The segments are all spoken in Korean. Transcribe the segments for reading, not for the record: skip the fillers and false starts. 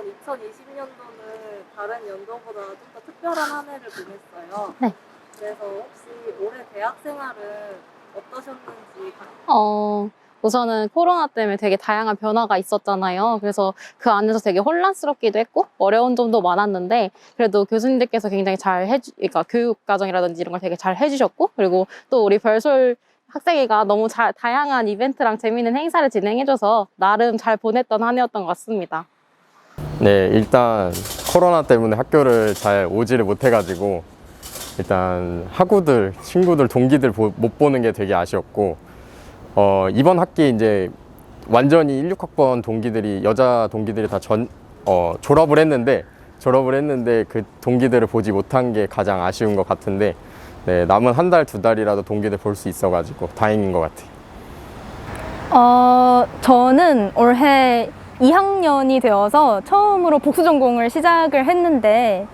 이번 2020년도는 다른 연도보다 좀 더 특별한 한 해를 보냈어요. 네. 그래서 혹시 올해 대학 생활은 어떠셨는지 우선은 코로나 때문에 되게 다양한 변화가 있었잖아요. 그래서 그 안에서 되게 혼란스럽기도 했고 어려운 점도 많았는데 그래도 교수님들께서 굉장히 그러니까 교육 과정이라든지 이런 걸 되게 잘 해주셨고 그리고 또 우리 별솔 학생회가 너무 다양한 이벤트랑 재미있는 행사를 진행해줘서 나름 잘 보냈던 한 해였던 것 같습니다. 네, 일단 코로나 때문에 학교를 잘 오지를 못해가지고 일단 학우들, 친구들, 동기들 못 보는 게 되게 아쉬웠고 이번 학기 이제 완전히 16학번 동기들이 여자 동기들이 다 졸업을 했는데 그 동기들을 보지 못한 게 가장 아쉬운 것 같은데 네, 남은 한 달, 두 달이라도 동기들 볼 수 있어가지고 다행인 것 같아요. 저는 올해 2학년이 되어서 처음으로 복수 전공을 시작을 했는데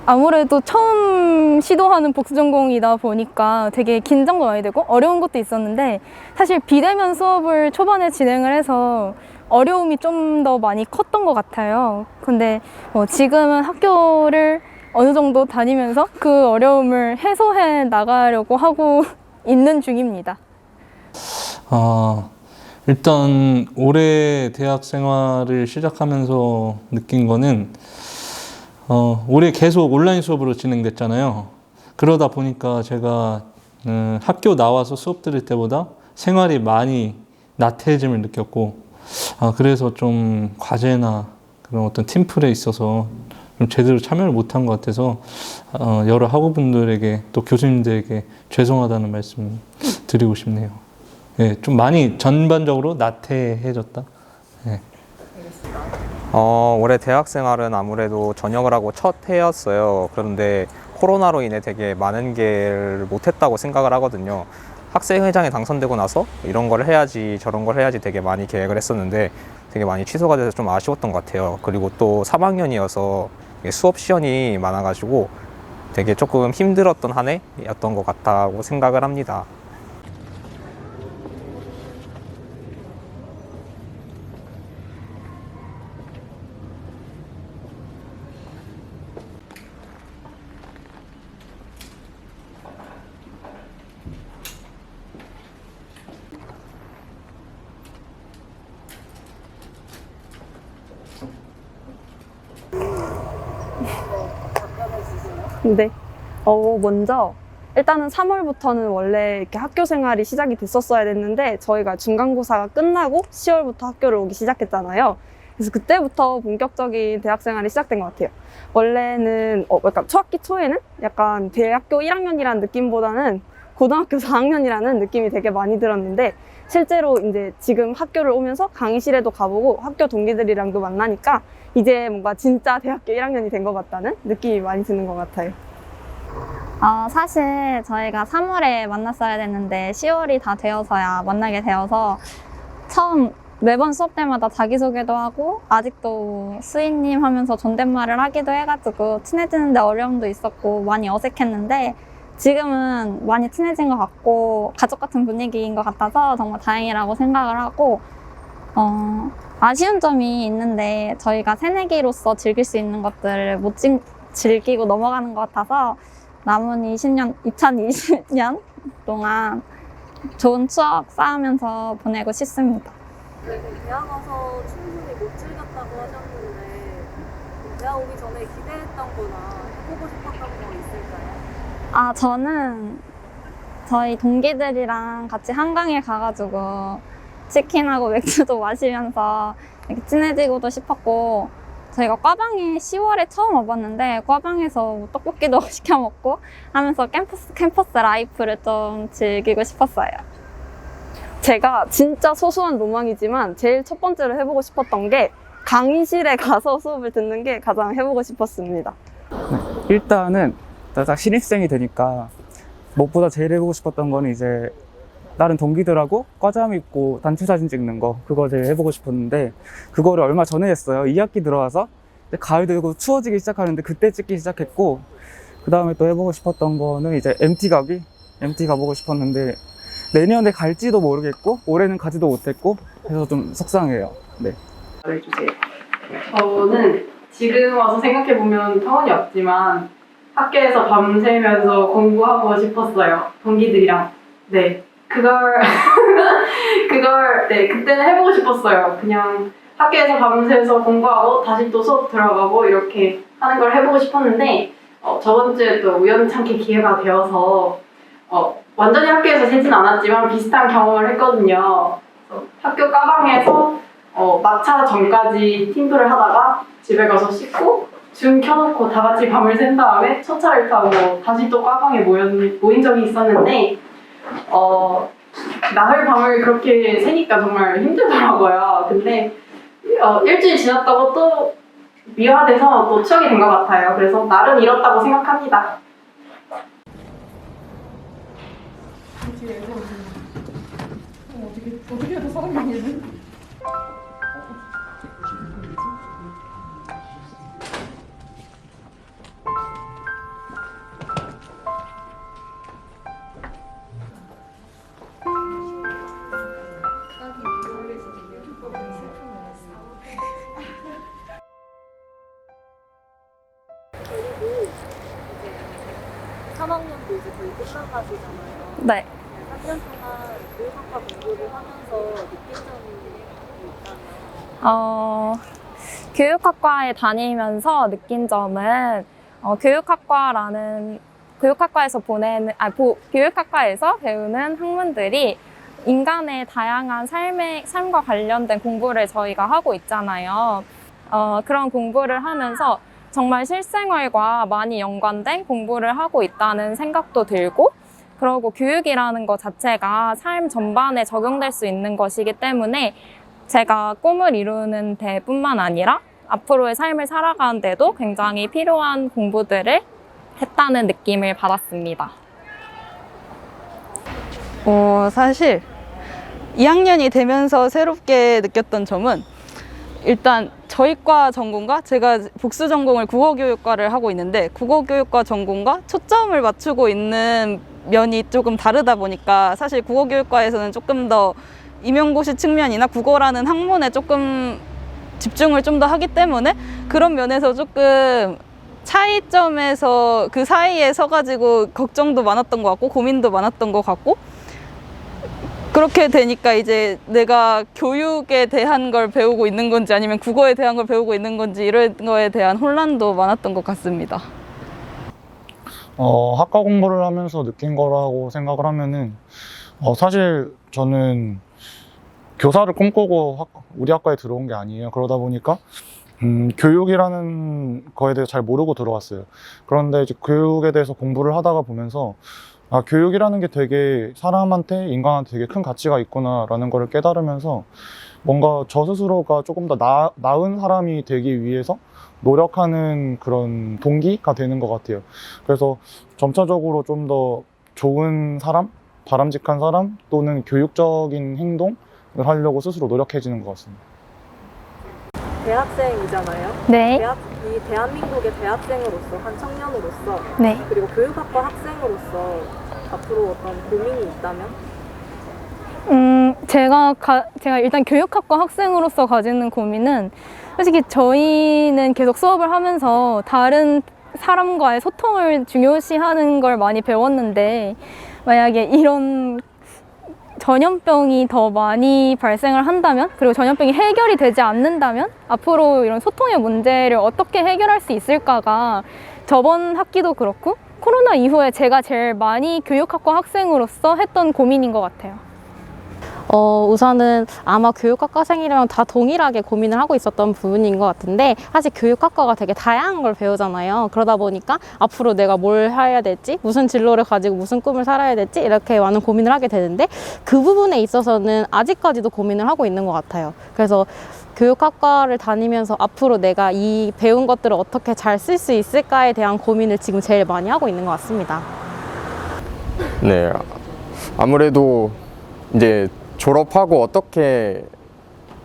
아무래도 처음 시도하는 복수 전공이다 보니까 되게 긴장도 많이 되고 어려운 것도 있었는데 사실 비대면 수업을 초반에 진행을 해서 어려움이 좀 더 많이 컸던 것 같아요. 근데 지금은 학교를 어느 정도 다니면서 그 어려움을 해소해 나가려고 하고 있는 중입니다. 일단 올해 대학 생활을 시작하면서 느낀 거는 올해 계속 온라인 수업으로 진행됐잖아요. 그러다 보니까 제가 학교 나와서 수업 들을 때보다 생활이 많이 나태해짐을 느꼈고 그래서 좀 과제나 그런 어떤 팀플에 있어서 좀 제대로 참여를 못한 것 같아서 여러 학우분들에게 또 교수님들에게 죄송하다는 말씀 드리고 싶네요. 예, 좀 많이 전반적으로 나태해졌다. 예. 올해 대학 생활은 아무래도 전역을 하고 첫 해였어요. 그런데 코로나로 인해 되게 많은 게 못했다고 생각을 하거든요. 학생회장에 당선되고 나서 이런 걸 해야지 저런 걸 해야지 되게 많이 계획을 했었는데 되게 많이 취소가 돼서 좀 아쉬웠던 것 같아요. 그리고 또 3학년이어서 수업 시연이 많아가지고 되게 조금 힘들었던 한 해였던 것 같다고 생각을 합니다. 네. 먼저 일단은 3월부터는 원래 이렇게 학교 생활이 시작이 됐었어야 됐는데 저희가 중간고사가 끝나고 10월부터 학교를 오기 시작했잖아요. 그래서 그때부터 본격적인 대학 생활이 시작된 것 같아요. 원래는 약간 초학기 초에는 약간 대학교 1학년이라는 느낌보다는 고등학교 4학년이라는 느낌이 되게 많이 들었는데 실제로 이제 지금 학교를 오면서 강의실에도 가보고 학교 동기들이랑도 만나니까 이제 뭔가 진짜 대학교 1학년이 된 것 같다는 느낌이 많이 드는 것 같아요. 사실 저희가 3월에 만났어야 됐는데 10월이 다 되어서야 만나게 되어서 처음 매번 수업 때마다 자기소개도 하고 아직도 수인님 하면서 존댓말을 하기도 해가지고 친해지는데 어려움도 있었고 많이 어색했는데 지금은 많이 친해진 것 같고 가족 같은 분위기인 것 같아서 정말 다행이라고 생각을 하고 아쉬운 점이 있는데 저희가 새내기로서 즐길 수 있는 것들을 못 즐기고 넘어가는 것 같아서 남은 2020년 동안 좋은 추억 쌓으면서 보내고 싶습니다. 그리고 대학 와서 충분히 못 즐겼다고 하셨는데 대학 오기 전에 기대했던 거나 해보고 싶었던 거 있을까요? 저는 저희 동기들이랑 같이 한강에 가가지고 치킨하고 맥주도 마시면서 이렇게 친해지고도 싶었고 저희가 과방에 10월에 처음 와봤는데 과방에서 떡볶이도 시켜 먹고 하면서 캠퍼스 라이프를 좀 즐기고 싶었어요. 제가 진짜 소소한 로망이지만 제일 첫 번째로 해보고 싶었던 게 강의실에 가서 수업을 듣는 게 가장 해보고 싶었습니다. 일단은 딱 신입생이 되니까 무엇보다 제일 해보고 싶었던 거는 이제 다른 동기들하고 과잠 입고 단체 사진 찍는 거, 그거 제일 해보고 싶었는데 그거를 얼마 전에 했어요. 2학기 들어와서 가을 되고 추워지기 시작하는데 그때 찍기 시작했고, 그 다음에 또 해보고 싶었던 거는 이제 MT 가보고 싶었는데 내년에 갈지도 모르겠고 올해는 가지도 못했고 해서 좀 속상해요. 네. 해주세요. 저는 지금 와서 생각해보면 터무니없지만 학교에서 밤새면서 공부하고 싶었어요. 동기들이랑. 네. 그걸 네, 그때는 해보고 싶었어요. 그냥 학교에서 밤새서 공부하고 다시 또 수업 들어가고 이렇게 하는 걸 해보고 싶었는데 저번 주에 또 우연찮게 기회가 되어서 완전히 학교에서 새진 않았지만 비슷한 경험을 했거든요. 학교 가방에서 막차 전까지 팀플을 하다가 집에 가서 씻고 줌 켜놓고 다 같이 밤을 샌 다음에 첫 차를 타고 다시 또 가방에 모인 적이 있었는데 나흘 밤을 그렇게 새니까 정말 힘들더라고요. 근데 일주일 지났다고 또 미화돼서 또 추억이 된 것 같아요. 그래서 나름 잃었다고 생각합니다. 어떻게 해도 사람이 아니지? 그리고 이제 3학년도 이제 거의 끝나가시잖아요. 네. 3년 동안 교육학과 공부를 하면서 느낀 점이 있다면? 교육학과에 다니면서 느낀 점은 교육학과에서 배우는 학문들이 인간의 다양한 삶과 관련된 공부를 저희가 하고 있잖아요. 그런 공부를 하면서 정말 실생활과 많이 연관된 공부를 하고 있다는 생각도 들고, 그리고 교육이라는 것 자체가 삶 전반에 적용될 수 있는 것이기 때문에 제가 꿈을 이루는 데뿐만 아니라 앞으로의 삶을 살아가는 데도 굉장히 필요한 공부들을 했다는 느낌을 받았습니다. 사실 2학년이 되면서 새롭게 느꼈던 점은 일단 저희과 전공과 제가 복수 전공을 국어교육과를 하고 있는데 국어교육과 전공과 초점을 맞추고 있는 면이 조금 다르다 보니까 사실 국어교육과에서는 조금 더 임용고시 측면이나 국어라는 학문에 조금 집중을 좀 더 하기 때문에 그런 면에서 조금 차이점에서 그 사이에 서가지고 걱정도 많았던 것 같고 고민도 많았던 것 같고, 그렇게 되니까 이제 내가 교육에 대한 걸 배우고 있는 건지 아니면 국어에 대한 걸 배우고 있는 건지 이런 거에 대한 혼란도 많았던 것 같습니다. 학과 공부를 하면서 느낀 거라고 생각을 하면은 사실 저는 교사를 꿈꾸고 우리 학과에 들어온 게 아니에요. 그러다 보니까 교육이라는 거에 대해서 잘 모르고 들어왔어요. 그런데 이제 교육에 대해서 공부를 하다가 보면서 교육이라는 게 되게 사람한테, 인간한테 되게 큰 가치가 있구나라는 거를 깨달으면서 뭔가 저 스스로가 조금 더 나은 사람이 되기 위해서 노력하는 그런 동기가 되는 것 같아요. 그래서 점차적으로 좀 더 좋은 사람, 바람직한 사람 또는 교육적인 행동을 하려고 스스로 노력해지는 것 같습니다. 대학생이잖아요. 네. 이 대한민국의 대학생으로서, 한 청년으로서, 네. 그리고 교육학과 학생으로서 앞으로 어떤 고민이 있다면? 제가 일단 교육학과 학생으로서 가지는 고민은 솔직히 저희는 계속 수업을 하면서 다른 사람과의 소통을 중요시하는 걸 많이 배웠는데, 만약에 이런 전염병이 더 많이 발생을 한다면, 그리고 전염병이 해결이 되지 않는다면 앞으로 이런 소통의 문제를 어떻게 해결할 수 있을까가 저번 학기도 그렇고 코로나 이후에 제가 제일 많이 교육학과 학생으로서 했던 고민인 것 같아요. 우선은 아마 교육학과생이라면 다 동일하게 고민을 하고 있었던 부분인 것 같은데, 사실 교육학과가 되게 다양한 걸 배우잖아요. 그러다 보니까 앞으로 내가 뭘 해야 될지, 무슨 진로를 가지고 무슨 꿈을 살아야 될지 이렇게 많은 고민을 하게 되는데, 그 부분에 있어서는 아직까지도 고민을 하고 있는 것 같아요. 그래서 교육학과를 다니면서 앞으로 내가 이 배운 것들을 어떻게 잘 쓸 수 있을까에 대한 고민을 지금 제일 많이 하고 있는 것 같습니다. 네, 아무래도 이제 졸업하고 어떻게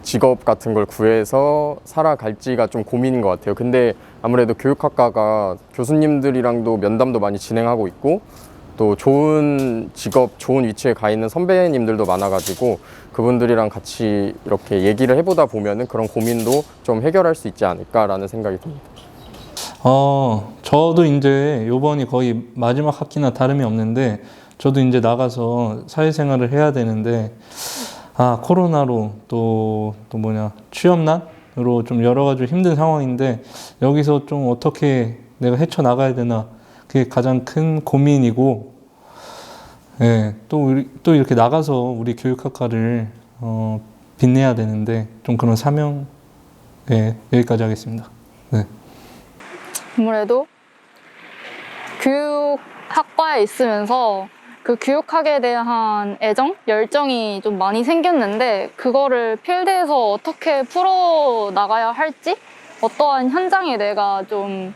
직업 같은 걸 구해서 살아갈지가 좀 고민인 것 같아요. 근데 아무래도 교육학과가 교수님들이랑도 면담도 많이 진행하고 있고, 또 좋은 직업, 좋은 위치에 가 있는 선배님들도 많아가지고 그분들이랑 같이 이렇게 얘기를 해보다 보면은 그런 고민도 좀 해결할 수 있지 않을까라는 생각이 듭니다. 저도 이제 요번이 거의 마지막 학기나 다름이 없는데 저도 이제 나가서 사회생활을 해야 되는데 코로나로 또 취업난으로 좀 여러 가지 힘든 상황인데 여기서 좀 어떻게 내가 헤쳐나가야 되나 그게 가장 큰 고민이고 예, 또 이렇게 나가서 우리 교육학과를 빛내야 되는데 좀 그런 사명 여기까지 하겠습니다. 네. 아무래도 교육학과에 있으면서 그 교육학에 대한 애정, 열정이 좀 많이 생겼는데 그거를 필드에서 어떻게 풀어나가야 할지 어떠한 현장에 내가 좀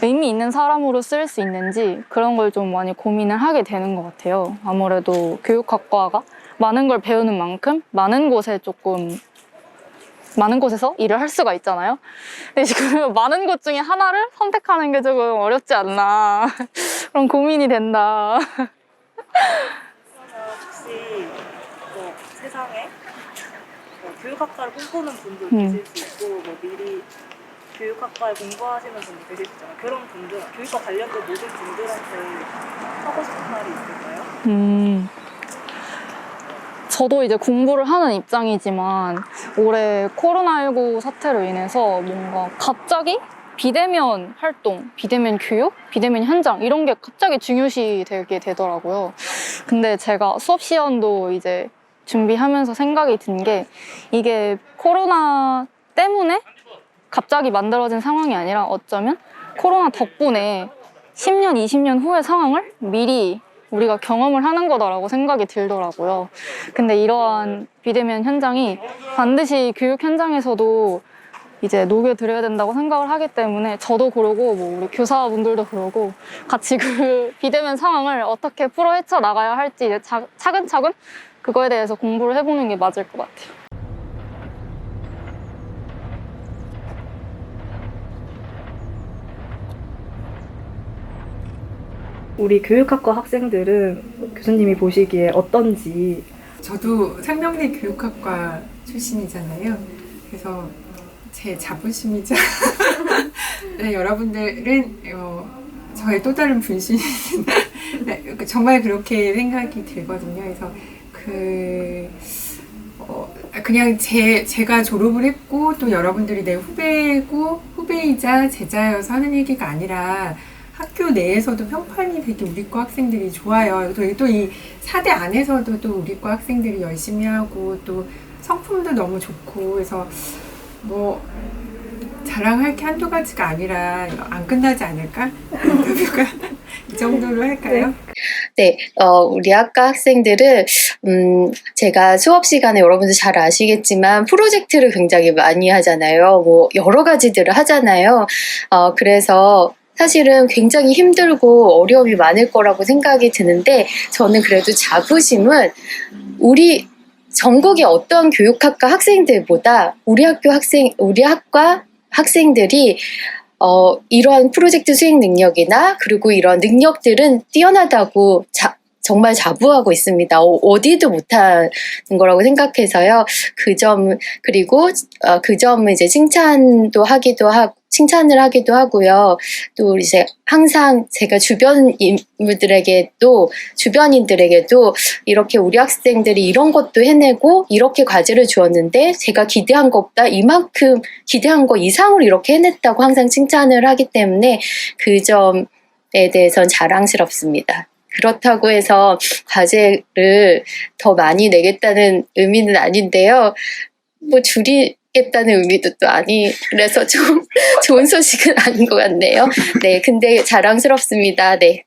의미 있는 사람으로 쓸 수 있는지 그런 걸 좀 많이 고민을 하게 되는 것 같아요. 아무래도 교육학과가 많은 걸 배우는 만큼 많은 곳에서 일을 할 수가 있잖아요. 근데 지금 많은 곳 중에 하나를 선택하는 게 조금 어렵지 않나 그런 고민이 된다. 그러면 혹시 뭐 세상에 교육학과를 꿈꾸는 분도 계실 수 있고 뭐 미리 교육학과에 공부하시는 분도 계실 수 있잖아요. 그런 분들, 교육과 관련된 모든 분들한테 하고 싶은 말이 있을까요? 저도 이제 공부를 하는 입장이지만 올해 코로나19 사태로 인해서 뭔가 갑자기 비대면 활동, 비대면 교육, 비대면 현장 이런 게 갑자기 중요시 되게 되더라고요. 근데 제가 수업 시간도 이제 준비하면서 생각이 든 게 이게 코로나 때문에 갑자기 만들어진 상황이 아니라 어쩌면 코로나 덕분에 10년, 20년 후의 상황을 미리 우리가 경험을 하는 거다라고 생각이 들더라고요. 근데 이러한 비대면 현장이 반드시 교육 현장에서도 이제 녹여드려야 된다고 생각을 하기 때문에 저도 그러고 뭐 우리 교사분들도 그러고 같이 그 비대면 상황을 어떻게 풀어 헤쳐 나가야 할지 이제 차근차근 그거에 대해서 공부를 해보는 게 맞을 것 같아요. 우리 교육학과 학생들은 교수님이 보시기에 어떤지. 저도 상명대 교육학과 출신이잖아요. 그래서 제 자부심이자 네, 여러분들은 저의 또 다른 분신이 정말 그렇게 생각이 들거든요. 그래서 그냥 제가 졸업을 했고 또 여러분들이 내 후배이자 제자여서 하는 얘기가 아니라 학교 내에서도 평판이 되게 우리과 학생들이 좋아요. 또 이 사대 안에서도 또 우리과 학생들이 열심히 하고 또 성품도 너무 좋고 그래서 뭐 자랑할 게 한두 가지가 아니라 안 끝나지 않을까? 인터뷰가 이 정도로 할까요? 네, 우리 학과 학생들은 제가 수업 시간에 여러분들 잘 아시겠지만 프로젝트를 굉장히 많이 하잖아요. 뭐 여러 가지들을 하잖아요. 그래서 사실은 굉장히 힘들고 어려움이 많을 거라고 생각이 드는데 저는 그래도 자부심은 우리 전국의 어떠한 교육학과 학생들보다 우리 학과 학생들이 이러한 프로젝트 수행 능력이나 그리고 이런 능력들은 뛰어나다고 정말 자부하고 있습니다. 어디도 못하는 거라고 생각해서요. 그리고 그 점은 이제 칭찬을 하기도 하고요. 또 이제 항상 제가 주변인들에게도 이렇게 우리 학생들이 이런 것도 해내고 이렇게 과제를 주었는데 제가 기대한 것보다 이만큼 기대한 거 이상으로 이렇게 해냈다고 항상 칭찬을 하기 때문에 그 점에 대해서는 자랑스럽습니다. 그렇다고 해서 과제를 더 많이 내겠다는 의미는 아닌데요. 뭐 줄이겠다는 의미도 또 그래서 좀 좋은 소식은 아닌 것 같네요. 네, 근데 자랑스럽습니다. 네.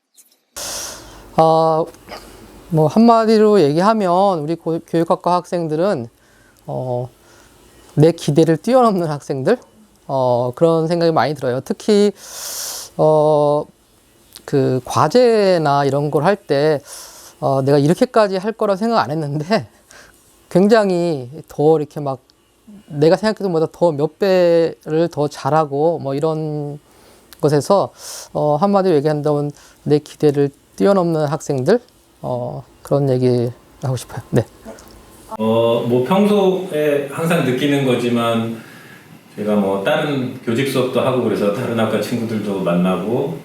뭐 한마디로 얘기하면 우리 교육학과 학생들은 내 기대를 뛰어넘는 학생들 그런 생각이 많이 들어요. 특히 그 과제나 이런 걸 할 때 내가 이렇게까지 할 거라 생각 안 했는데 굉장히 더 이렇게 막 내가 생각했던 것보다 더 몇 배를 더 잘하고 뭐 이런 것에서 한마디로 얘기한다면 내 기대를 뛰어넘는 학생들 그런 얘기 하고 싶어요. 네. 뭐 평소에 항상 느끼는 거지만 제가 뭐 다른 교직 수업도 하고 그래서 다른 학과 친구들도 만나고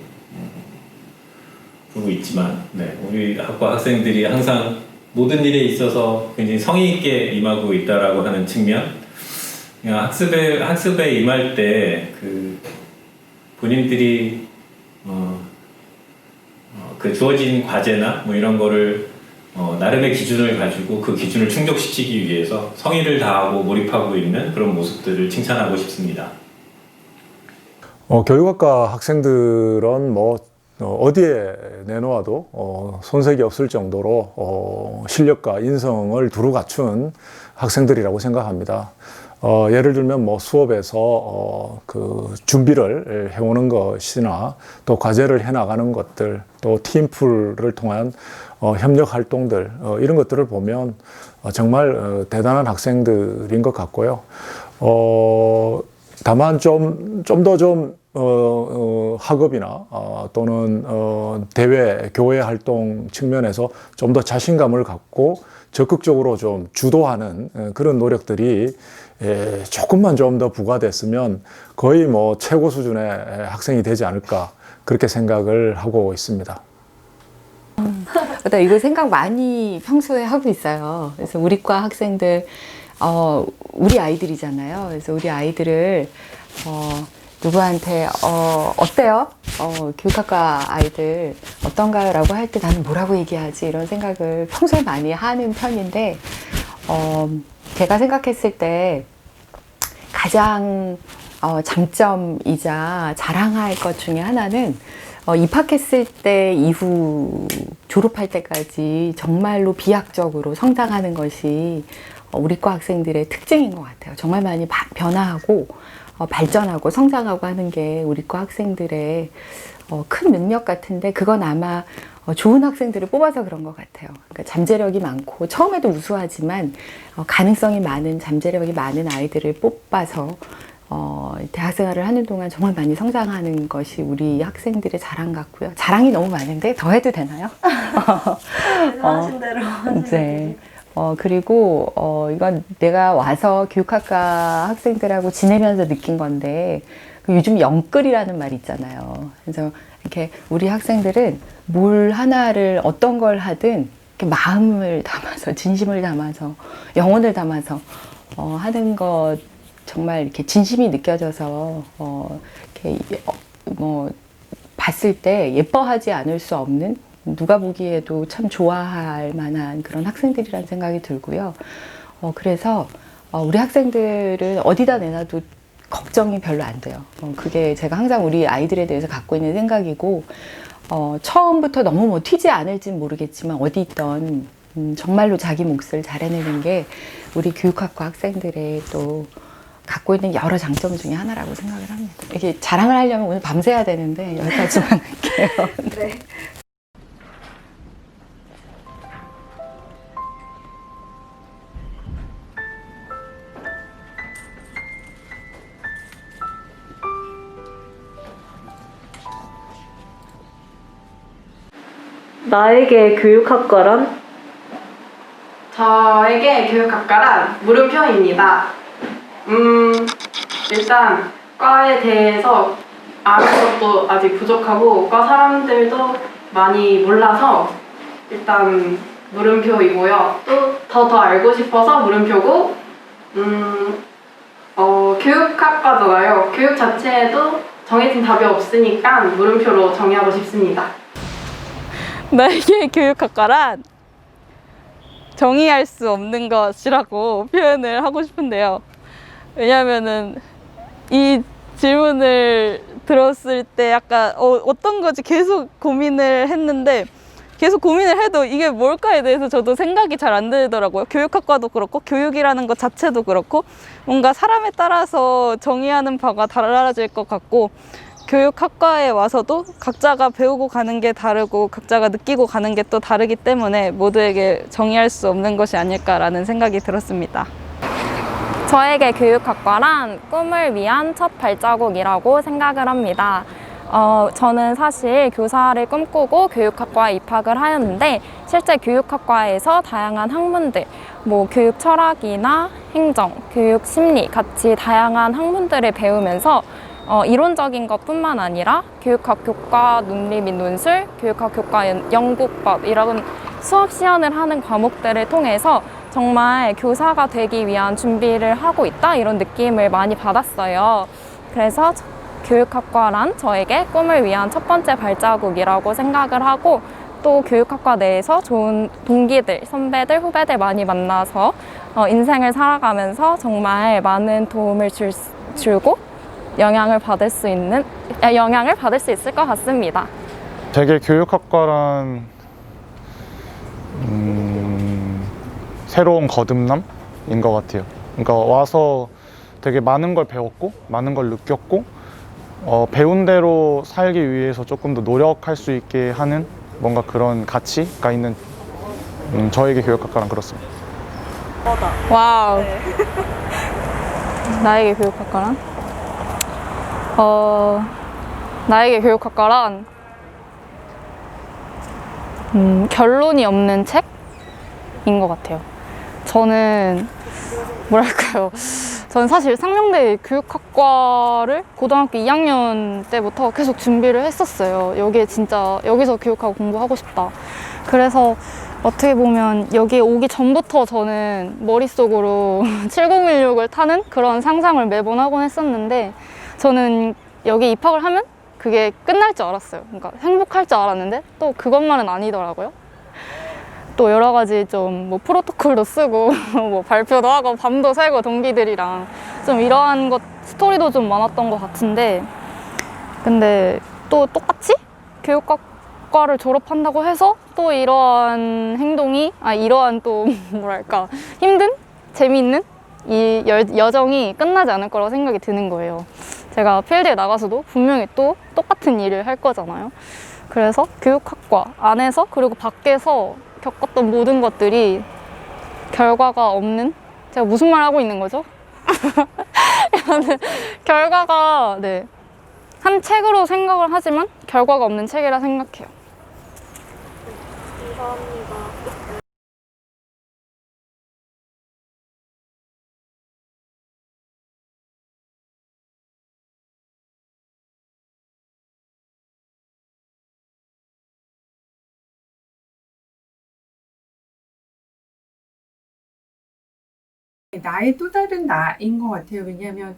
그러고 있지만 우리 학과 학생들이 항상 모든 일에 있어서 굉장히 성의 있게 임하고 있다라고 하는 측면, 그냥 학습에 임할 때 그 본인들이 그 주어진 과제나 뭐 이런 거를 나름의 기준을 가지고 그 기준을 충족시키기 위해서 성의를 다하고 몰입하고 있는 그런 모습들을 칭찬하고 싶습니다. 교육학과 학생들은 뭐 어디에 내놓아도 손색이 없을 정도로 실력과 인성을 두루 갖춘 학생들이라고 생각합니다. 예를 들면 뭐 수업에서 그 준비를 해오는 것이나 또 과제를 해나가는 것들, 또 팀플을 통한 협력 활동들, 이런 것들을 보면 정말 대단한 학생들인 것 같고요. 다만 좀 더 학업이나 또는 대외 교회 활동 측면에서 좀 더 자신감을 갖고 적극적으로 좀 주도하는 그런 노력들이 조금만 좀 더 부과됐으면 거의 뭐 최고 수준의 학생이 되지 않을까, 그렇게 생각을 하고 있습니다. 이거 생각 많이 평소에 하고 있어요. 그래서 우리 과 학생들, 우리 아이들이잖아요. 그래서 우리 아이들을 누구한테 어때요? 교육학과 아이들 어떤가요? 라고 할 때 나는 뭐라고 얘기하지? 이런 생각을 평소에 많이 하는 편인데, 제가 생각했을 때 가장 장점이자 자랑할 것 중에 하나는 입학했을 때 이후 졸업할 때까지 정말로 비약적으로 성장하는 것이 우리 과 학생들의 특징인 것 같아요. 정말 많이 변화하고 발전하고 성장하고 하는 게 우리 과 학생들의 큰 능력 같은데, 그건 아마 좋은 학생들을 뽑아서 그런 것 같아요. 그러니까 잠재력이 많고 처음에도 우수하지만 가능성이 많은, 잠재력이 많은 아이들을 뽑아서 대학생활을 하는 동안 정말 많이 성장하는 것이 우리 학생들의 자랑 같고요. 자랑이 너무 많은데 더 해도 되나요? 하신 대로 하시면 네. 그리고 이건 내가 와서 교육학과 학생들하고 지내면서 느낀 건데, 요즘 영끌이라는 말이 있잖아요. 그래서 이렇게 우리 학생들은 뭘 하나를 어떤 걸 하든 이렇게 마음을 담아서, 진심을 담아서, 영혼을 담아서 하는 것, 정말 이렇게 진심이 느껴져서 이렇게 뭐 봤을 때 예뻐하지 않을 수 없는, 누가 보기에도 참 좋아할 만한 그런 학생들이라는 생각이 들고요. 그래서 우리 학생들은 어디다 내놔도 걱정이 별로 안 돼요. 그게 제가 항상 우리 아이들에 대해서 갖고 있는 생각이고, 처음부터 너무 뭐 튀지 않을진 모르겠지만 어디 있던 정말로 자기 몫을 잘 해내는 게 우리 교육학과 학생들의 또 갖고 있는 여러 장점 중에 하나라고 생각을 합니다. 이렇게 자랑을 하려면 오늘 밤새야 되는데 여기까지만 할게요. 네. 나에게 교육학과란? 저에게 교육학과란 물음표입니다. 일단 과에 대해서 아는 것도 아직 부족하고 과 사람들도 많이 몰라서 일단 물음표이고요. 또 더 알고 싶어서 물음표고, 교육학과잖아요. 교육 자체에도 정해진 답이 없으니까 물음표로 정의하고 싶습니다. 나에게 교육학과란 정의할 수 없는 것이라고 표현을 하고 싶은데요. 왜냐면은 이 질문을 들었을 때 약간 어떤 거지 계속 고민을 했는데, 계속 고민을 해도 이게 뭘까에 대해서 저도 생각이 잘 안 들더라고요. 교육학과도 그렇고 교육이라는 것 자체도 그렇고 뭔가 사람에 따라서 정의하는 바가 달라질 것 같고, 교육학과에 와서도 각자가 배우고 가는 게 다르고 각자가 느끼고 가는 게 또 다르기 때문에 모두에게 정의할 수 없는 것이 아닐까라는 생각이 들었습니다. 저에게 교육학과란 꿈을 위한 첫 발자국이라고 생각을 합니다. 저는 사실 교사를 꿈꾸고 교육학과에 입학을 하였는데 실제 교육학과에서 다양한 학문들, 뭐 교육 철학이나 행정, 교육 심리 같이 다양한 학문들을 배우면서 이론적인 것뿐만 아니라 교육학 교과 논리 및 논술, 교육학 교과 연구법 이런 수업 시연을 하는 과목들을 통해서 정말 교사가 되기 위한 준비를 하고 있다 이런 느낌을 많이 받았어요. 그래서 교육학과란 저에게 꿈을 위한 첫 번째 발자국이라고 생각을 하고 또 교육학과 내에서 좋은 동기들, 선배들, 후배들 많이 만나서 인생을 살아가면서 정말 많은 도움을 주고 영향을 받을 수 있을 것 같습니다. 되게 교육학과란 새로운 거듭남인 것 같아요. 그러니까 와서 되게 많은 걸 배웠고 많은 걸 느꼈고 배운 대로 살기 위해서 조금 더 노력할 수 있게 하는 뭔가 그런 가치가 있는 저에게 교육학과란 그렇습니다. 와우. 나에게 교육학과란? 나에게 교육학과란 결론이 없는 책인 것 같아요. 저는 뭐랄까요. 저는 사실 상명대 교육학과를 고등학교 2학년 때부터 계속 준비를 했었어요. 여기서 교육하고 공부하고 싶다. 그래서 어떻게 보면 여기에 오기 전부터 저는 머릿속으로 7016을 타는 그런 상상을 매번 하곤 했었는데 저는 여기 입학을 하면 그게 끝날 줄 알았어요. 그러니까 행복할 줄 알았는데 또 그것만은 아니더라고요. 또 여러 가지 좀 뭐 프로토콜도 쓰고 뭐 발표도 하고 밤도 새고 동기들이랑 좀 이러한 스토리도 좀 많았던 것 같은데 근데 또 똑같이 교육학과를 졸업한다고 해서 또 이러한 행동이 이러한 또 뭐랄까 힘든 재미있는 이 여정이 끝나지 않을 거라고 생각이 드는 거예요. 제가 필드에 나가서도 분명히 또 똑같은 일을 할 거잖아요. 그래서 교육학과 안에서 그리고 밖에서 겪었던 모든 것들이 결과가 없는 제가 무슨 말 하고 있는 거죠? 결과가 한 책으로 생각을 하지만 결과가 없는 책이라 생각해요. 감사합니다. 나의 또 다른 나인 것 같아요. 왜냐하면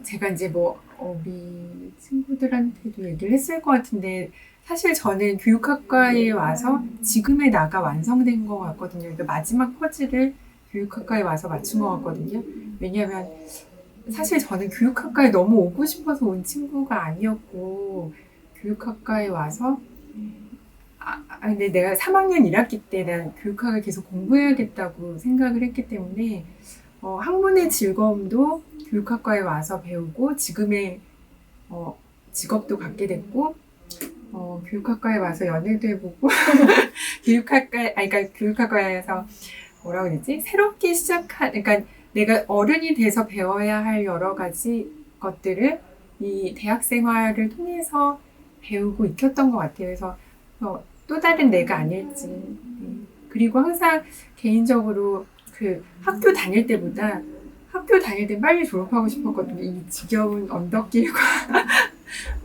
제가 이제 뭐 우리 친구들한테도 얘기를 했을 것 같은데 사실 저는 교육학과에 와서 지금의 나가 완성된 것 같거든요. 그러니까 마지막 퍼즐을 교육학과에 와서 맞춘 것 같거든요. 왜냐하면 사실 저는 교육학과에 너무 오고 싶어서 온 친구가 아니었고 교육학과에 와서 근데 내가 3학년 1학기 때 난 교육학을 계속 공부해야겠다고 생각을 했기 때문에 학문의 즐거움도 교육학과에 와서 배우고 지금의 직업도 갖게 됐고 교육학과에 와서 연애도 해보고 그러니까 교육학과에서 뭐라고 그러지? 새롭게 그러니까 내가 어른이 돼서 배워야 할 여러 가지 것들을 이 대학 생활을 통해서 배우고 익혔던 것 같아요. 그래서 또 다른 내가 아닐지. 그리고 항상 개인적으로 그 학교 다닐 때 빨리 졸업하고 싶었거든요. 이 지겨운 언덕길과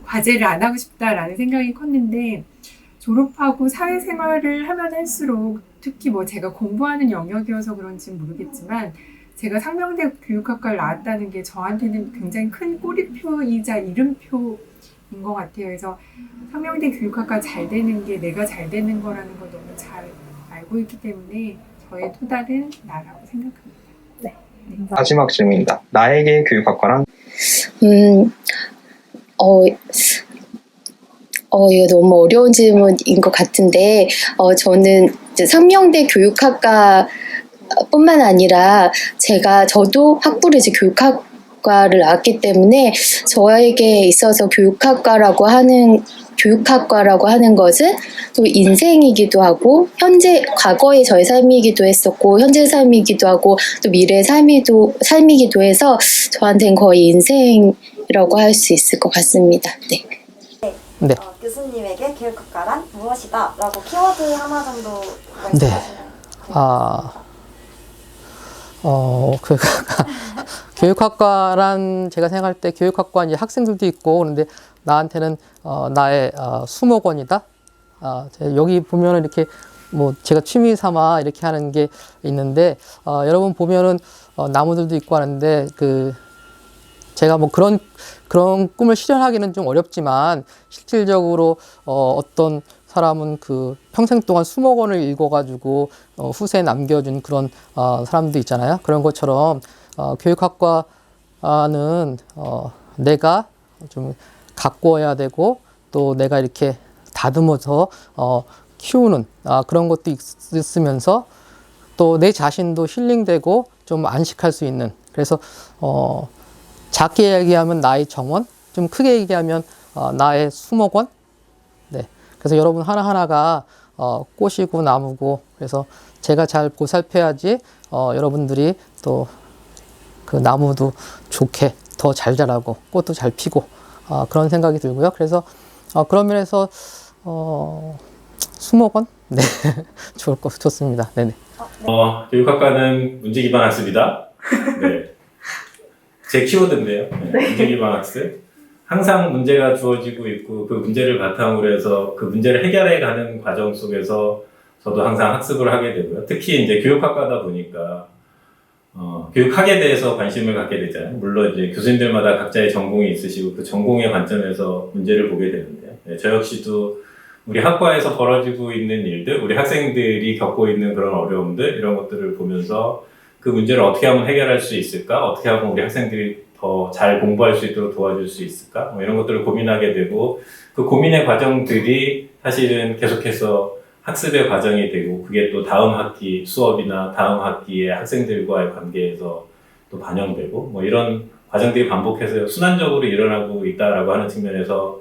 과제를 안 하고 싶다라는 생각이 컸는데 졸업하고 사회생활을 하면 할수록 특히 뭐 제가 공부하는 영역이어서 그런지 모르겠지만 제가 상명대 교육학과를 나왔다는 게 저한테는 굉장히 큰 꼬리표이자 이름표 인 것 같아요. 그래서 상명대 교육학과 잘 되는 게 내가 잘 되는 거라는 걸 너무 잘 알고 있기 때문에 저의 또 다른 나라고 생각합니다. 네. 마지막 질문입니다. 나에게 교육학과란? 이거 너무 어려운 질문인 것 같은데, 저는 이제 상명대 교육학과 뿐만 아니라 저도 학부를 이제 교육학과를 나왔기 때문에 저에게 있어서 교육학과라고 하는 것은 또 인생이기도 하고 과거의 저의 삶이기도 했었고 현재 삶이기도 하고 또 미래의 삶이기도 해서 저한테는 거의 인생이라고 할 수 있을 것 같습니다. 네. 네. 교수님에게 교육학과란 무엇이다? 라고 키워드 하나 정도 네. 말씀하시면 교육학과란 제가 생각할 때 교육학과 이제 학생들도 있고 그런데 나한테는 나의 수목원이다. 여기 보면은 이렇게 뭐 제가 취미 삼아 이렇게 하는 게 있는데 여러분 보면은 나무들도 있고 하는데 제가 뭐 그런 꿈을 실현하기는 좀 어렵지만 실질적으로 어떤 사람은 평생 동안 수목원을 읽어가지고 후세에 남겨준 그런 사람도 있잖아요. 그런 것처럼 교육학과는 내가 좀 가꾸어야 되고 또 내가 이렇게 다듬어서 키우는 그런 것도 있으면서 또 내 자신도 힐링되고 좀 안식할 수 있는 그래서 작게 얘기하면 나의 정원, 좀 크게 얘기하면 나의 수목원. 네. 그래서 여러분 하나하나가 꽃이고 나무고 그래서 제가 잘 보살펴야지 여러분들이 또 그 나무도 좋게 더 잘 자라고 꽃도 잘 피고 그런 생각이 들고요. 그래서 그런 면에서 수목원? 네. 좋습니다. 네네. 교육학과는 문제 기반 학습이다. 네. 제 키워드인데요. 네. 문제 기반 학습. 항상 문제가 주어지고 있고 그 문제를 바탕으로 해서 그 문제를 해결해가는 과정 속에서 저도 항상 학습을 하게 되고요. 특히 이제 교육학과다 보니까 교육학에 대해서 관심을 갖게 되잖아요. 물론 이제 교수님들마다 각자의 전공이 있으시고 그 전공의 관점에서 문제를 보게 되는데요. 네, 저 역시도 우리 학과에서 벌어지고 있는 일들, 우리 학생들이 겪고 있는 그런 어려움들 이런 것들을 보면서 그 문제를 어떻게 하면 해결할 수 있을까? 어떻게 하면 우리 학생들이 더 잘 공부할 수 있도록 도와줄 수 있을까? 뭐 이런 것들을 고민하게 되고 그 고민의 과정들이 사실은 계속해서 학습의 과정이 되고 그게 또 다음 학기 수업이나 다음 학기의 학생들과의 관계에서 또 반영되고 뭐 이런 과정들이 반복해서 순환적으로 일어나고 있다라고 하는 측면에서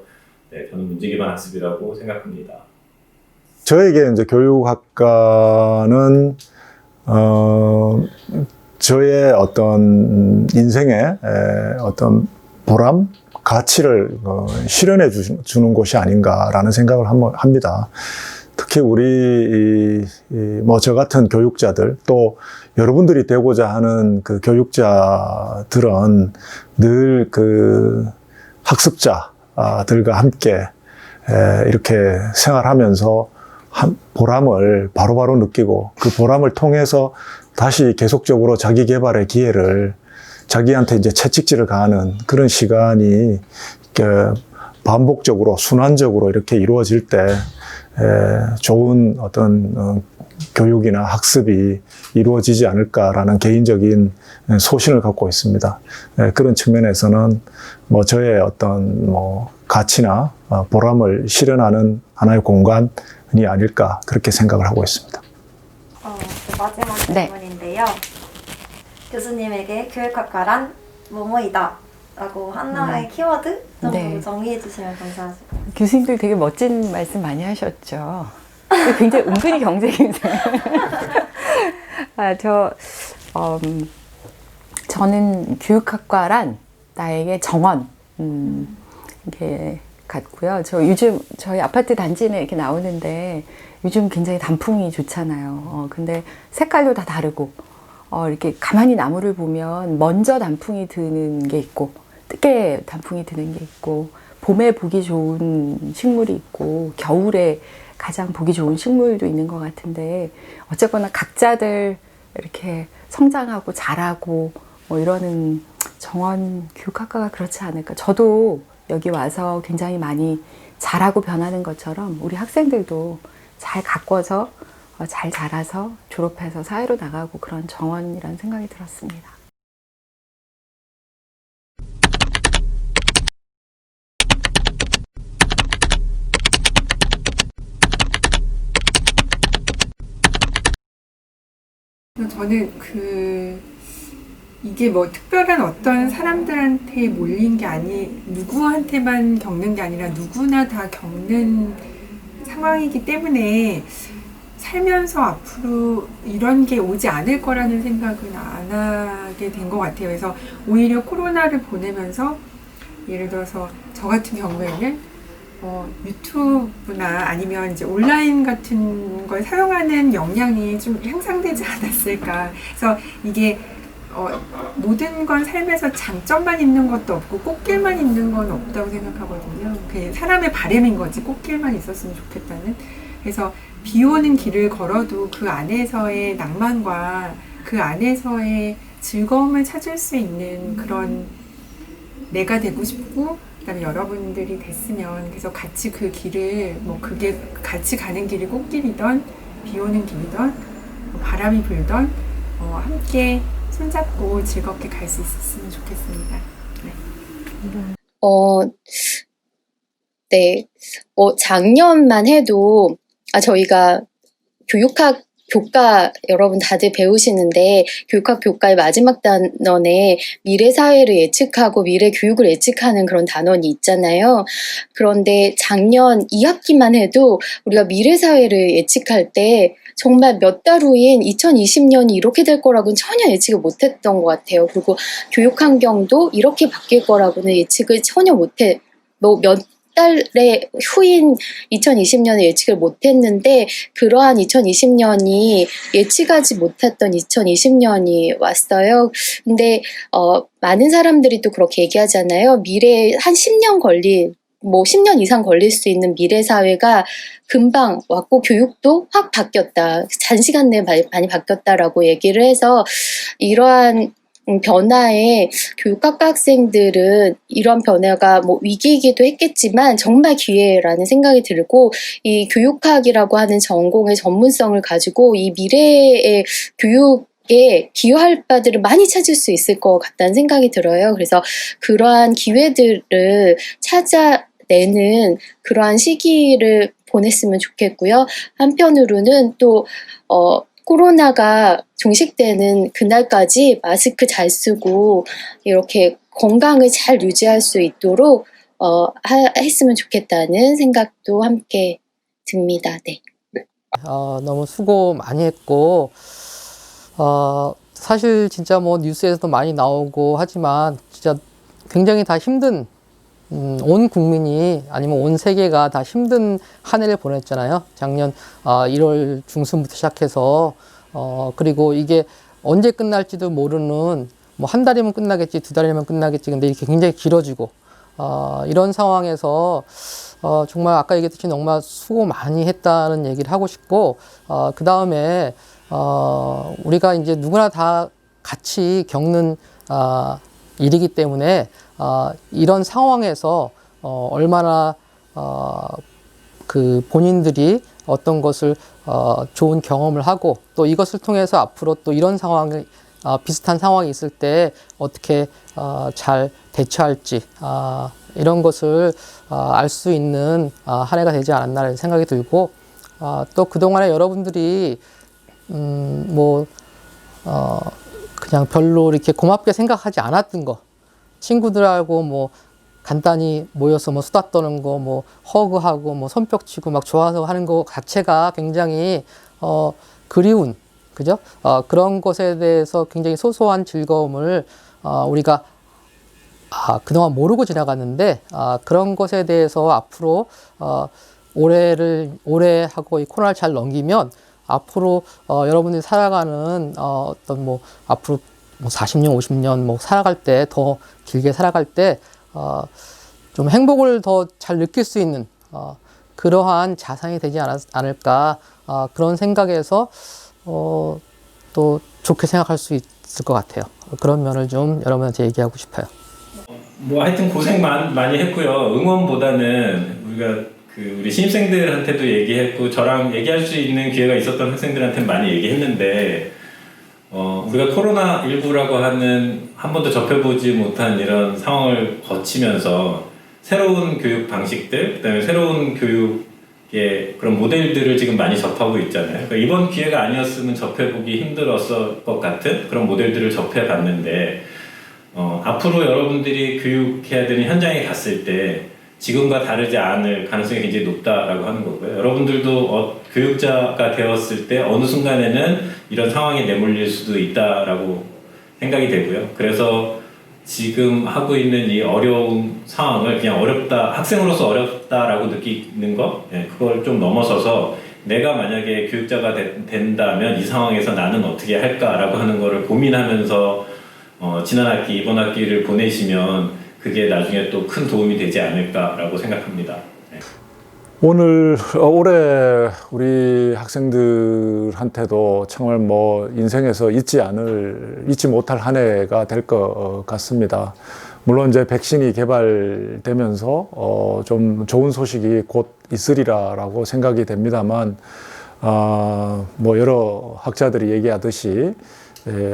네, 저는 문제 기반 학습이라고 생각합니다. 저에게 이제 교육학과는 저의 어떤 인생의 어떤 보람, 가치를 실현해 주는 곳이 아닌가라는 생각을 합니다. 특히 우리 뭐 저 같은 교육자들 또 여러분들이 되고자 하는 그 교육자들은 늘 그 학습자들과 함께 이렇게 생활하면서 보람을 바로바로 느끼고 그 보람을 통해서 다시 계속적으로 자기 개발의 기회를 자기한테 이제 채찍질을 가하는 그런 시간이 반복적으로 순환적으로 이렇게 이루어질 때 좋은 어떤 교육이나 학습이 이루어지지 않을까라는 개인적인 소신을 갖고 있습니다. 그런 측면에서는 뭐 저의 어떤 뭐 가치나 보람을 실현하는 하나의 공간이 아닐까 그렇게 생각을 하고 있습니다. 마지막 질문인데요. 교수님에게 교육학과란 뭐뭐이다 라고 하나의 키워드 정도 정의해 주시면 감사하겠습니다. 교수님들 되게 멋진 말씀 많이 하셨죠. 굉장히 은근히 경쟁이세요. 저는 교육학과란 나에게 정원 이렇게 같고요. 요즘 저희 아파트 단지는 이렇게 나오는데 요즘 굉장히 단풍이 좋잖아요. 근데 색깔도 다 다르고 이렇게 가만히 나무를 보면 먼저 단풍이 드는 게 있고 늦게 단풍이 드는 게 있고 봄에 보기 좋은 식물이 있고 겨울에 가장 보기 좋은 식물도 있는 것 같은데 어쨌거나 각자들 이렇게 성장하고 자라고 뭐 이러는 정원 교육학과가 그렇지 않을까. 저도 여기 와서 굉장히 많이 자라고 변하는 것처럼 우리 학생들도 잘 가꿔서 잘 자라서 졸업해서 사회로 나가고 그런 정원이라는 생각이 들었습니다. 저는 이게 뭐 특별한 어떤 사람들한테 몰린 게 누구한테만 겪는 게 아니라 누구나 다 겪는 상황이기 때문에 살면서 앞으로 이런 게 오지 않을 거라는 생각은 안 하게 된 것 같아요. 그래서 오히려 코로나를 보내면서 예를 들어서 저 같은 경우에는 유튜브나 아니면 이제 온라인 같은 걸 사용하는 역량이 좀 향상되지 않았을까. 그래서 이게 모든 건 삶에서 장점만 있는 것도 없고 꽃길만 있는 건 없다고 생각하거든요. 그게 사람의 바람인 거지 꽃길만 있었으면 좋겠다는. 그래서 비 오는 길을 걸어도 그 안에서의 낭만과 그 안에서의 즐거움을 찾을 수 있는 그런 내가 되고 싶고, 그다음에 여러분들이 됐으면, 그래서 같이 그 길을 뭐 그게 같이 가는 길이 꽃길이던 비 오는 길이던 바람이 불던 함께 손잡고 즐겁게 갈 수 있었으면 좋겠습니다. 네. 작년만 해도 저희가 교육학 교과 여러분 다들 배우시는데 교육학 교과의 마지막 단원에 미래 사회를 예측하고 미래 교육을 예측하는 그런 단원이 있잖아요. 그런데 작년 2학기만 해도 우리가 미래 사회를 예측할 때 정말 몇 달 후인 2020년이 이렇게 될 거라고는 전혀 예측을 못했던 것 같아요. 그리고 교육 환경도 이렇게 바뀔 거라고는 예측을 전혀 못해, 몇 달의 후인 2020년을 예측을 못했는데, 그러한 2020년이 예측하지 못했던 2020년이 왔어요. 근데 많은 사람들이 또 그렇게 얘기하잖아요. 미래에 한 10년 10년 이상 걸릴 수 있는 미래 사회가 금방 왔고 교육도 확 바뀌었다. 단시간 내에 많이 바뀌었다라고 얘기를 해서, 이러한 변화에 교육학과 학생들은 이런 변화가 위기이기도 했겠지만 정말 기회라는 생각이 들고, 이 교육학이라고 하는 전공의 전문성을 가지고 이 미래의 교육에 기여할 바들을 많이 찾을 수 있을 것 같다는 생각이 들어요. 그래서 그러한 기회들을 찾아내는 그러한 시기를 보냈으면 좋겠고요. 한편으로는 또 코로나가 종식되는 그날까지 마스크 잘 쓰고 이렇게 건강을 잘 유지할 수 있도록 했으면 좋겠다는 생각도 함께 듭니다. 네. 너무 수고 많이 했고, 사실 진짜 뉴스에서도 많이 나오고 하지만 진짜 굉장히 다 힘든, 온 국민이 아니면 온 세계가 다 힘든 한 해를 보냈잖아요. 작년 1월 중순부터 시작해서 그리고 이게 언제 끝날지도 모르는, 한 달이면 끝나겠지, 2달이면 끝나겠지, 근데 이렇게 굉장히 길어지고 이런 상황에서 정말 아까 얘기했듯이 정말 수고 많이 했다는 얘기를 하고 싶고, 그 다음에 우리가 이제 누구나 다 같이 겪는 일이기 때문에 이런 상황에서 얼마나 그 본인들이 어떤 것을 좋은 경험을 하고, 또 이것을 통해서 앞으로 또 이런 상황이 비슷한 상황이 있을 때 어떻게 잘 대처할지 이런 것을 알 수 있는 한 해가 되지 않았나 생각이 들고, 또 그동안에 여러분들이 그냥 별로 이렇게 고맙게 생각하지 않았던 거, 친구들하고 간단히 모여서 수다 떠는 거, 허그하고 손뼉 치고 막 좋아서 하는 거 자체가 굉장히 그리운, 그죠? 그런 것에 대해서 굉장히 소소한 즐거움을 우리가 그동안 모르고 지나갔는데, 그런 것에 대해서 앞으로 올해하고 이 코로나를 잘 넘기면 앞으로 여러분들이 살아가는 어떤 앞으로 40년, 50년 살아갈 때, 더 길게 살아갈 때 좀 행복을 더 잘 느낄 수 있는 그러한 자산이 되지 않을까, 그런 생각에서 또 좋게 생각할 수 있을 것 같아요. 그런 면을 좀 여러분한테 얘기하고 싶어요. 하여튼 고생 많이 했고요. 응원보다는 우리가 우리 신입생들한테도 얘기했고, 저랑 얘기할 수 있는 기회가 있었던 학생들한테 많이 얘기했는데, 우리가 코로나19라고 하는 한 번도 접해보지 못한 이런 상황을 거치면서 새로운 교육 방식들, 그다음에 새로운 교육의 그런 모델들을 지금 많이 접하고 있잖아요. 그러니까 이번 기회가 아니었으면 접해보기 힘들었을 것 같은 그런 모델들을 접해봤는데, 앞으로 여러분들이 교육해야 되는 현장에 갔을 때 지금과 다르지 않을 가능성이 굉장히 높다라고 하는 거고요. 여러분들도 교육자가 되었을 때 어느 순간에는 이런 상황에 내몰릴 수도 있다라고 생각이 되고요. 그래서 지금 하고 있는 이 어려운 상황을 그냥 어렵다, 학생으로서 어렵다라고 느끼는 거, 그걸 좀 넘어서서 내가 만약에 교육자가 된다면 이 상황에서 나는 어떻게 할까라고 하는 거를 고민하면서 지난 학기, 이번 학기를 보내시면 그게 나중에 또 큰 도움이 되지 않을까라고 생각합니다. 올해 우리 학생들한테도 정말 뭐 인생에서 잊지 못할 한 해가 될 것 같습니다. 물론 이제 백신이 개발되면서 좀 좋은 소식이 곧 있으리라고 생각이 됩니다만, 뭐 여러 학자들이 얘기하듯이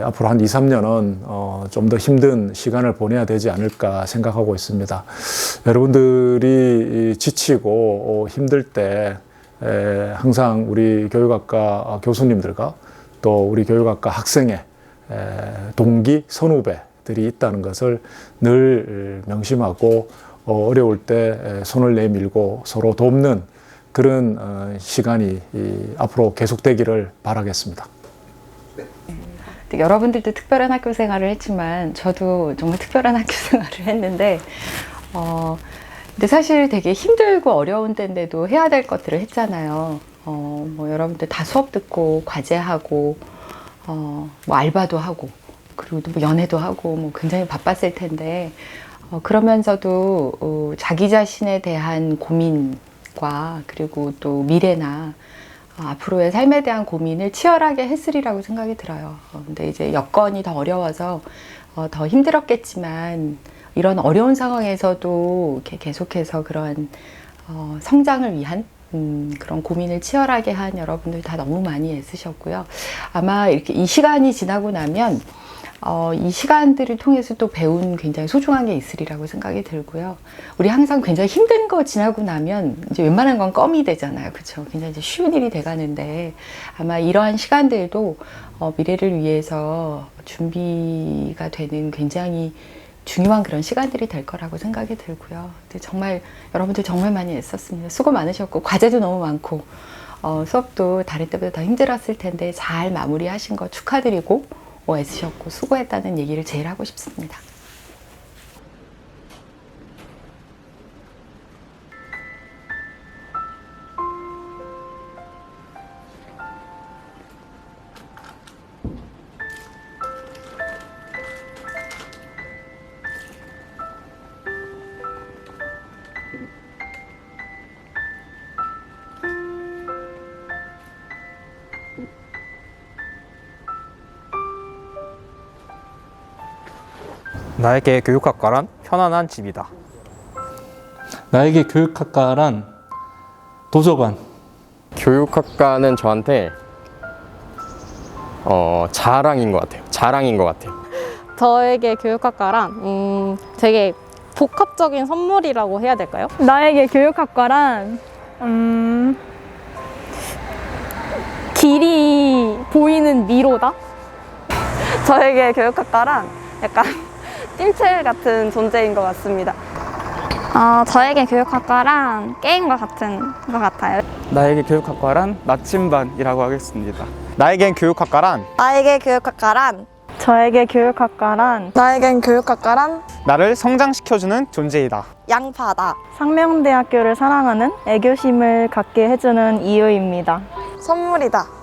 앞으로 한 2, 3년은 좀 더 힘든 시간을 보내야 되지 않을까 생각하고 있습니다. 여러분들이 지치고 힘들 때 항상 우리 교육학과 교수님들과 또 우리 교육학과 학생의 동기, 선후배들이 있다는 것을 늘 명심하고 어려울 때 손을 내밀고 서로 돕는 그런 시간이 앞으로 계속되기를 바라겠습니다. 여러분들도 특별한 학교 생활을 했지만 저도 정말 특별한 학교 생활을 했는데 근데 사실 되게 힘들고 어려운 때인데도 해야 될 것들을 했잖아요. 뭐 여러분들 다 수업 듣고 과제하고 뭐 알바도 하고 그리고 또 뭐 연애도 하고 뭐 굉장히 바빴을 텐데 그러면서도 자기 자신에 대한 고민과 그리고 또 미래나 앞으로의 삶에 대한 고민을 치열하게 했으리라고 생각이 들어요. 근데 이제 여건이 더 어려워서 더 힘들었겠지만 이런 어려운 상황에서도 이렇게 계속해서 그런 성장을 위한 그런 고민을 치열하게 한 여러분들 다 너무 많이 애쓰셨고요. 아마 이렇게 이 시간이 지나고 나면 이 시간들을 통해서 또 배운 굉장히 소중한 게 있으리라고 생각이 들고요. 우리 항상 굉장히 힘든 거 지나고 나면 이제 웬만한 건 껌이 되잖아요. 그렇죠? 굉장히 이제 쉬운 일이 돼가는데 아마 이러한 시간들도 미래를 위해서 준비가 되는 굉장히 중요한 그런 시간들이 될 거라고 생각이 들고요. 근데 정말 여러분들 정말 많이 애썼습니다. 수고 많으셨고 과제도 너무 많고 수업도 다른 때보다 더 힘들었을 텐데 잘 마무리하신 거 축하드리고 애쓰셨고 수고했다는 얘기를 제일 하고 싶습니다. 나에게 교육학과란 편안한 집이다. 나에게 교육학과란 도서관. 교육학과는 저한테 자랑인 것 같아요. 자랑인 것 같아요. 저에게 교육학과란 되게 복합적인 선물이라고 해야 될까요? 나에게 교육학과란 길이 보이는 미로다? 저에게 교육학과란 약간 띰첼 같은 존재인 것 같습니다. 저에게 교육학과란 게임과 같은 것 같아요. 나에게 교육학과란 나침반이라고 하겠습니다. 나에겐 교육학과란 나에게 교육학과란 저에게 교육학과란 나에겐 교육학과란 나를 성장시켜주는 존재이다. 양파다. 상명대학교를 사랑하는 애교심을 갖게 해주는 이유입니다. 선물이다.